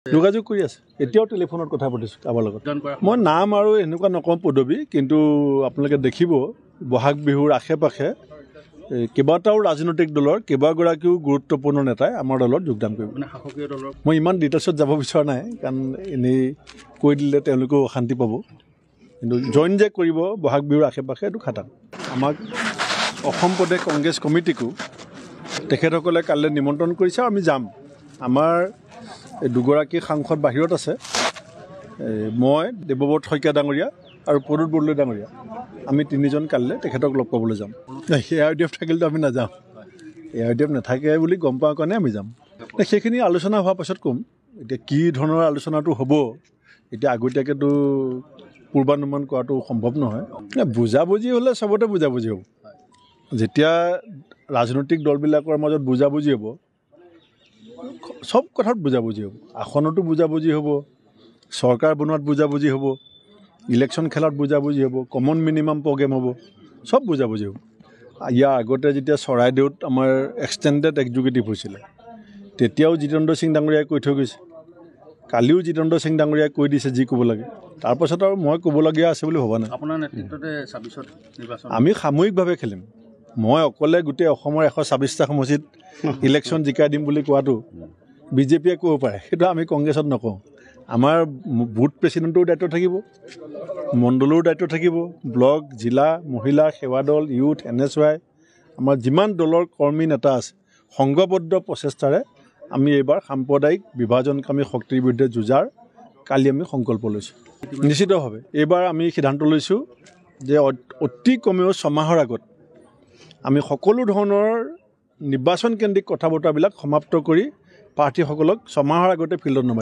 যোগাযোগ কৰি আছে এতিয়াও টেলিফোনত কথা পাতিছোঁ কাৰোবাৰ লগত মই নাম আৰু এনেকুৱা নকওঁ পদবী কিন্তু আপোনালোকে দেখিব বহাগ বিহুৰ আশে পাশে কেইবাটাও ৰাজনৈতিক দলৰ কেইবাগৰাকীও গুৰুত্বপূৰ্ণ নেতাই আমাৰ দলত যোগদান কৰিব মই ইমান ডিটেইলছত যাব বিচৰা নাই কাৰণ এনেই কৈ দিলে তেওঁলোকেও অশান্তি পাব কিন্তু জইন যে কৰিব বহাগ বিহুৰ আশে পাশে এইটো খাটাং আমাক অসম প্ৰদেশ কংগ্ৰেছ কমিটিকো তেখেতসকলে কাইলৈ নিমন্ত্ৰণ কৰিছে আমি যাম আমাৰ দুগৰাকী সাংসদ বাহিৰত আছে মই দেৱব্ৰত শইকীয়া ডাঙৰীয়া আৰু প্ৰদূত বৰদলৈ ডাঙৰীয়া আমি তিনিজন কাইলৈ তেখেতক লগ পাবলৈ যাম ARDF থাকিলেতো আমি নাযাওঁ ARDF নাথাকে বুলি গম পোৱাৰ কাৰণে আমি যাম সেইখিনি আলোচনা হোৱাৰ পাছত ক'ম এতিয়া কি ধৰণৰ আলোচনাটো হ'ব এতিয়া আগতীয়াকৈতো পূৰ্বানুমান কৰাটো সম্ভৱ নহয় বুজাবুজি হ'লে চবতে বুজাবুজি হ'ব যেতিয়া ৰাজনৈতিক দলবিলাকৰ মাজত বুজাবুজি হ'ব সব কথাত বুজাবুজি হ'ব আসনতো বুজাবুজি হ'ব চৰকাৰ বনোৱাত বুজাবুজি হ'ব ইলেকশ্যন খেলাত বুজাবুজি হ'ব কমন মিনিমাম প্ৰগ্ৰেম হ'ব সব বুজাবুজি হ'ব ইয়াৰ আগতে যেতিয়া চৰাইদেউত আমাৰ এক্সটেণ্ডেড এক্সিকিউটিভ হৈছিলে তেতিয়াও জিতেন্দ্ৰ সিং ডাঙৰীয়াই কৈ থৈ গৈছে কালিও জিতেন্দ্ৰ সিং ডাঙৰীয়াই কৈ দিছে যি ক'ব লাগে তাৰপাছত আৰু মই ক'বলগীয়া আছে বুলি ভবা নাই আপোনাৰ নেতৃত্বতে ২৬ত নিৰ্বাচন আমি সামূহিকভাৱে খেলিম মই অকলে গোটেই অসমৰ ১২৬টা সমষ্টিত ইলেকশ্যন জিকাই দিম বুলি কোৱাটো বিজেপিয়ে ক'ব পাৰে সেইটো আমি কংগ্ৰেছত নকওঁ আমাৰ বুথ প্ৰেচিডেণ্টৰো দায়িত্ব থাকিব মণ্ডলৰো দায়িত্ব থাকিব ব্লক জিলা মহিলা সেৱা দল ইউথ NSY আমাৰ যিমান দলৰ কৰ্মী নেতা আছে সংঘবদ্ধ প্ৰচেষ্টাৰে আমি এইবাৰ সাম্প্ৰদায়িক বিভাজনকামী শক্তিৰ বিৰুদ্ধে যুঁজাৰ কালি আমি সংকল্প লৈছোঁ নিশ্চিতভাৱে এইবাৰ আমি সিদ্ধান্ত লৈছোঁ যে অতি কমেও 6 মাহৰ আগত আমি সকলো ধৰণৰ নিৰ্বাচন কেন্দ্ৰিক কথা বতৰাবিলাক সমাপ্ত কৰি প্ৰাৰ্থীসকলক 6 মাহৰ আগতে ফিল্ডত নমাই